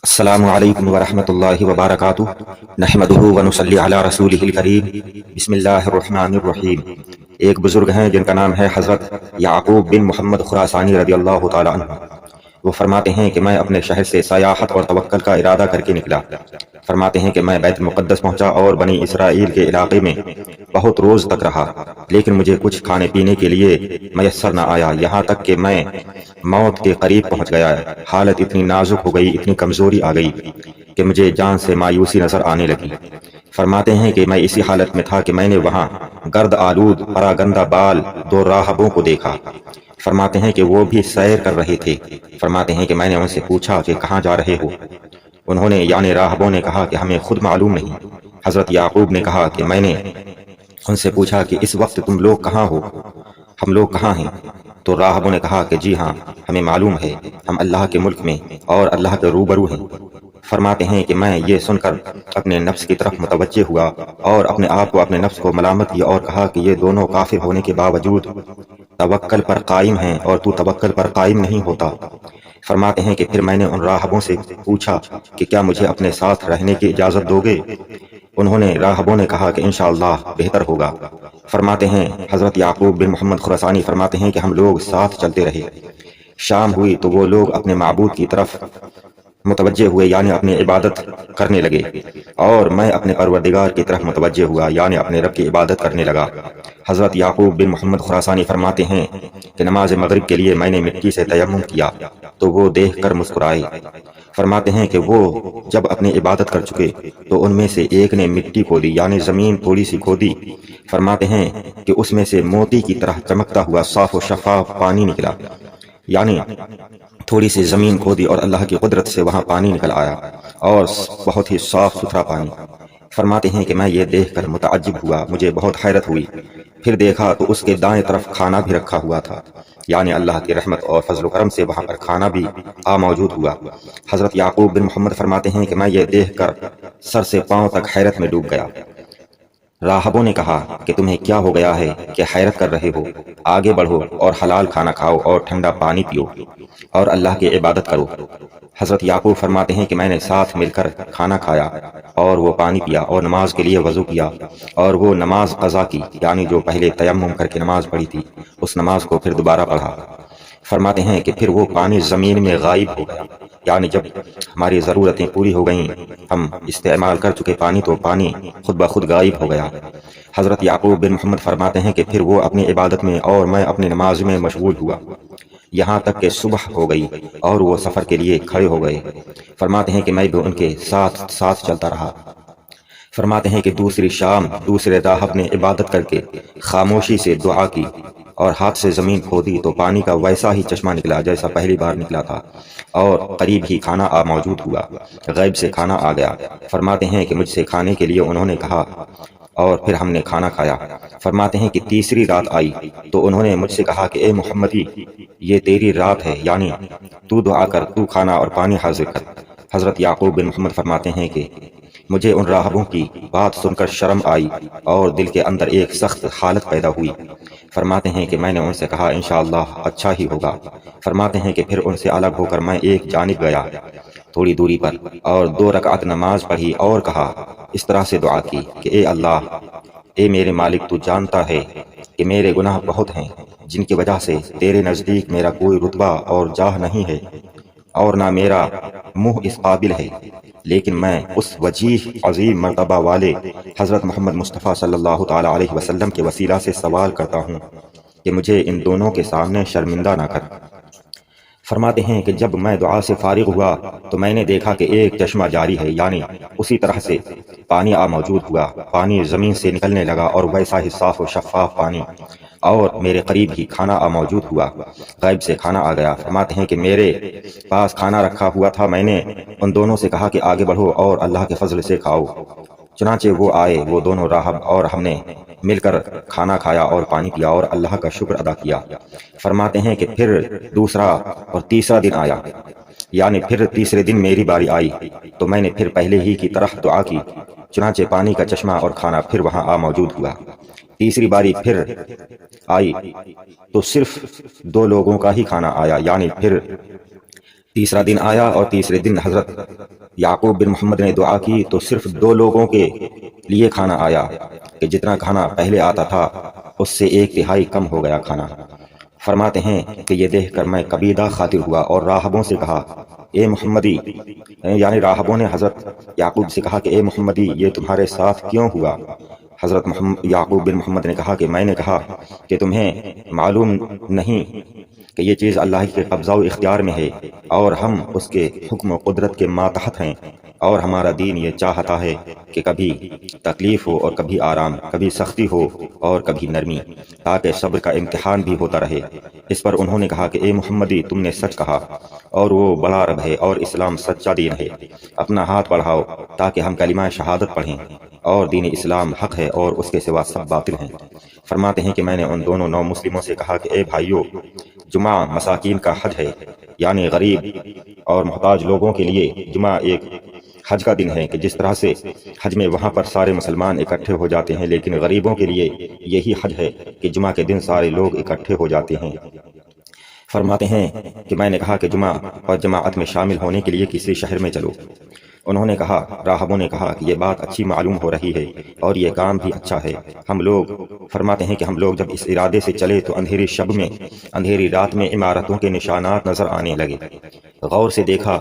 السلام علیکم ورحمۃ اللہ وبرکاتہ نحمدہ ونصلی علی رسولہ الکریم بسم اللہ الرحمن الرحیم۔ ایک بزرگ ہیں جن کا نام ہے حضرت یعقوب بن محمد خراسانی رضی اللہ تعالی عنہ۔ وہ فرماتے ہیں کہ میں اپنے شہر سے سیاحت اور توکل کا ارادہ کر کے نکلا۔ فرماتے ہیں کہ میں بیت المقدس پہنچا اور بنی اسرائیل کے علاقے میں بہت روز تک رہا، لیکن مجھے کچھ کھانے پینے کے لیے میسر نہ آیا، یہاں تک کہ میں موت کے قریب پہنچ گیا۔ حالت اتنی نازک ہو گئی، اتنی کمزوری آ گئی کہ مجھے جان سے مایوسی نظر آنے لگی۔ فرماتے ہیں کہ میں اسی حالت میں تھا کہ میں نے وہاں گرد آلود پراگندہ بال دو راہبوں کو دیکھا۔ فرماتے ہیں کہ وہ بھی سیر کر رہے تھے۔ فرماتے ہیں کہ میں نے ان سے پوچھا کہ کہاں جا رہے ہو؟ انہوں نے یعنی راہبوں نے کہا کہ ہمیں خود معلوم نہیں۔ حضرت یعقوب نے کہا کہ میں نے ان سے پوچھا کہ اس وقت تم لوگ کہاں ہو؟ ہم لوگ کہاں ہیں؟ تو راہبوں نے کہا کہ جی ہاں، ہمیں معلوم ہے، ہم اللہ کے ملک میں اور اللہ کے روبرو ہیں۔ فرماتے ہیں کہ میں یہ سن کر اپنے نفس کی طرف متوجہ ہوا اور اپنے آپ کو اپنے نفس کو ملامت کیا اور کہا کہ یہ دونوں کافر ہونے کے باوجود توکل پر قائم ہیں اور تو توکل پر قائم نہیں ہوتا۔ فرماتے ہیں کہ پھر میں نے ان راہبوں سے پوچھا کہ کیا مجھے اپنے ساتھ رہنے کی اجازت دو گے؟ انہوں نے راہبوں نے کہا کہ انشاءاللہ بہتر ہوگا۔ فرماتے ہیں حضرت یعقوب بن محمد خراسانی فرماتے ہیں کہ ہم لوگ ساتھ چلتے رہے۔ شام ہوئی تو وہ لوگ اپنے معبود کی طرف متوجہ ہوئے یعنی اپنی عبادت کرنے لگے، اور میں اپنے پروردگار کی طرف متوجہ ہوا یعنی اپنے رب کی عبادت کرنے لگا۔ حضرت یعقوب بن محمد خراسانی فرماتے ہیں کہ نماز مغرب کے لیے میں نے مٹی سے تیمم کیا تو وہ دیکھ کر مسکرائے۔ فرماتے ہیں کہ وہ جب اپنی عبادت کر چکے تو ان میں سے ایک نے مٹی کھودی یعنی زمین تھوڑی سی کھودی۔ فرماتے ہیں کہ اس میں سے موتی کی طرح چمکتا ہوا صاف و شفاف پانی نکلا، یعنی تھوڑی سی زمین کھودی اور اللہ کی قدرت سے وہاں پانی نکل آیا اور بہت ہی صاف ستھرا پانی۔ فرماتے ہیں کہ میں یہ دیکھ کر متعجب ہوا، مجھے بہت حیرت ہوئی۔ پھر دیکھا تو اس کے دائیں طرف کھانا بھی رکھا ہوا تھا، یعنی اللہ کی رحمت اور فضل و کرم سے وہاں پر کھانا بھی موجود ہوا۔ حضرت یعقوب بن محمد فرماتے ہیں کہ میں یہ دیکھ کر سر سے پاؤں تک حیرت میں ڈوب گیا۔ راہبوں نے کہا کہ تمہیں کیا ہو گیا ہے کہ حیرت کر رہے ہو؟ آگے بڑھو اور حلال کھانا کھاؤ اور ٹھنڈا پانی پیو اور اللہ کی عبادت کرو۔ حضرت یعقوب فرماتے ہیں کہ میں نے ساتھ مل کر کھانا کھایا اور وہ پانی پیا اور نماز کے لیے وضو کیا اور وہ نماز قضا کی، یعنی جو پہلے تیمم کر کے نماز پڑھی تھی اس نماز کو پھر دوبارہ پڑھا۔ فرماتے ہیں کہ پھر وہ پانی زمین میں غائب ہو گیا، یعنی جب ہماری ضرورتیں پوری ہو گئیں، ہم استعمال کر چکے پانی تو پانی خود بخود غائب ہو گیا۔ حضرت یعقوب بن محمد فرماتے ہیں کہ پھر وہ اپنی عبادت میں اور میں اپنی نماز میں مشغول ہوا، یہاں تک کہ صبح ہو گئی اور وہ سفر کے لیے کھڑے ہو گئے۔ فرماتے ہیں کہ میں بھی ان کے ساتھ ساتھ چلتا رہا۔ فرماتے ہیں کہ دوسری شام دوسرے راہب نے عبادت کر کے خاموشی سے دعا کی اور ہاتھ سے زمین کھودی تو پانی کا ویسا ہی چشمہ نکلا جیسا پہلی بار نکلا تھا، اور قریب ہی کھانا موجود ہوا، غیب سے کھانا آ گیا۔ فرماتے ہیں کہ مجھ سے کھانے کے لیے انہوں نے کہا اور پھر ہم نے کھانا کھایا۔ فرماتے ہیں کہ تیسری رات آئی تو انہوں نے مجھ سے کہا کہ اے محمدی، یہ تیری رات ہے، یعنی تو دعا کر، تو کھانا اور پانی حاضر کر۔ حضرت یعقوب بن محمد فرماتے ہیں کہ مجھے ان راہبوں کی بات سن کر شرم آئی اور دل کے اندر ایک سخت حالت پیدا ہوئی۔ فرماتے ہیں کہ میں نے ان سے کہا انشاءاللہ اچھا ہی ہوگا۔ فرماتے ہیں کہ پھر ان سے الگ ہو کر میں ایک جانب گیا تھوڑی دوری پر اور 2 رکعت نماز پڑھی اور کہا، اس طرح سے دعا کی کہ اے اللہ، اے میرے مالک، تو جانتا ہے کہ میرے گناہ بہت ہیں جن کی وجہ سے تیرے نزدیک میرا کوئی رتبہ اور جاہ نہیں ہے اور نہ میرا منہ اس قابل ہے، لیکن میں اس وجیح عظیم مرتبہ والے حضرت محمد مصطفیٰ صلی اللہ تعالی علیہ وسلم کے وسیلہ سے سوال کرتا ہوں کہ مجھے ان دونوں کے سامنے شرمندہ نہ کر۔ فرماتے ہیں کہ جب میں دعا سے فارغ ہوا تو میں نے دیکھا کہ ایک چشمہ جاری ہے، یعنی اسی طرح سے پانی موجود ہوا، پانی زمین سے نکلنے لگا اور ویسا ہی صاف و شفاف پانی، اور میرے قریب ہی کھانا موجود ہوا، غیب سے کھانا آ گیا۔ فرماتے ہیں کہ میرے پاس کھانا رکھا ہوا تھا، میں نے ان دونوں سے کہا کہ آگے بڑھو اور اللہ کے فضل سے کھاؤ۔ چنانچہ وہ آئے، وہ دونوں راہب، اور ہم نے مل کر کھانا کھایا اور پانی پیا اور اللہ کا شکر ادا کیا۔ فرماتے ہیں کہ پھر دوسرا اور تیسرا دن آیا، یعنی پھر تیسرے دن میری باری آئی تو میں نے پھر پہلے ہی کی طرح دعا کی، چنانچہ پانی کا چشمہ اور کھانا پھر وہاں موجود ہوا۔ تیسری باری پھر آئی تو صرف 2 لوگوں کا ہی کھانا آیا، یعنی پھر تیسرا دن آیا اور تیسرے دن حضرت یعقوب بن محمد نے دعا کی تو صرف 2 لوگوں کے لیے کھانا آیا کہ جتنا کھانا پہلے آتا تھا اس سے 1/3 کم ہو گیا کھانا۔ فرماتے ہیں کہ یہ دیکھ کر میں کبیدہ خاطر ہوا اور راہبوں سے کہا اے محمدی، یعنی راہبوں نے حضرت یعقوب سے کہا کہ اے محمدی یہ تمہارے ساتھ کیوں ہوا؟ حضرت یعقوب بن محمد نے کہا کہ میں نے کہا کہ تمہیں معلوم نہیں کہ یہ چیز اللہ کے قبضہ و اختیار میں ہے اور ہم اس کے حکم و قدرت کے ماتحت ہیں، اور ہمارا دین یہ چاہتا ہے کہ کبھی تکلیف ہو اور کبھی آرام، کبھی سختی ہو اور کبھی نرمی، تاکہ صبر کا امتحان بھی ہوتا رہے۔ اس پر انہوں نے کہا کہ اے محمدی تم نے سچ کہا اور وہ بڑا رب ہے اور اسلام سچا دین ہے، اپنا ہاتھ بڑھاؤ تاکہ ہم کلمہ شہادت پڑھیں، اور دین اسلام حق ہے اور اس کے سوا سب باطل ہیں۔ فرماتے ہیں کہ میں نے ان دونوں نو مسلموں سے کہا کہ اے بھائیو، جمعہ مساکین کا حج ہے، یعنی غریب اور محتاج لوگوں کے لیے جمعہ ایک حج کا دن ہے کہ جس طرح سے حج میں وہاں پر سارے مسلمان اکٹھے ہو جاتے ہیں، لیکن غریبوں کے لیے یہی حج ہے کہ جمعہ کے دن سارے لوگ اکٹھے ہو جاتے ہیں۔ فرماتے ہیں کہ میں نے کہا کہ جمعہ اور جماعت میں شامل ہونے کے لیے کسی شہر میں چلو۔ انہوں نے کہا، راہبوں نے کہا کہ یہ بات اچھی معلوم ہو رہی ہے اور یہ کام بھی اچھا ہے۔ ہم لوگ فرماتے ہیں کہ ہم لوگ جب اس ارادے سے چلے تو اندھیری شب میں، اندھیری رات میں عمارتوں کے نشانات نظر آنے لگے۔ غور سے دیکھا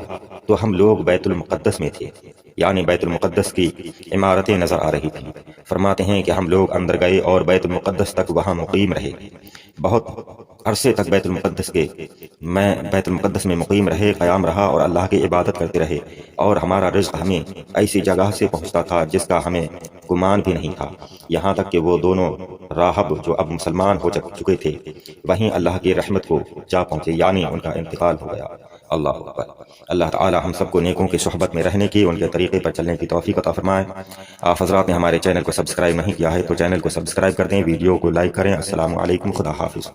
تو ہم لوگ بیت المقدس میں تھے، یعنی بیت المقدس کی عمارتیں نظر آ رہی تھیں۔ فرماتے ہیں کہ ہم لوگ اندر گئے اور بیت المقدس تک وہاں مقیم رہے، بہت عرصے تک بیت المقدس میں مقیم رہے، قیام رہا اور اللہ کی عبادت کرتے رہے، اور ہمارا رزق ہمیں ایسی جگہ سے پہنچتا تھا جس کا ہمیں گمان بھی نہیں تھا، یہاں تک کہ وہ دونوں راہب جو اب مسلمان ہو چکے تھے وہیں اللہ کی رحمت کو جا پہنچے، یعنی ان کا انتقال ہو گیا۔ اللہ اکبر۔ اللہ تعالی ہم سب کو نیکوں کی صحبت میں رہنے کی، ان کے طریقے پر چلنے کی توفیق عطا فرمائے۔ آپ حضرات نے ہمارے چینل کو سبسکرائب نہیں کیا ہے تو چینل کو سبسکرائب کر دیں، ویڈیو کو لائک کریں۔ السلام علیکم، خدا حافظ۔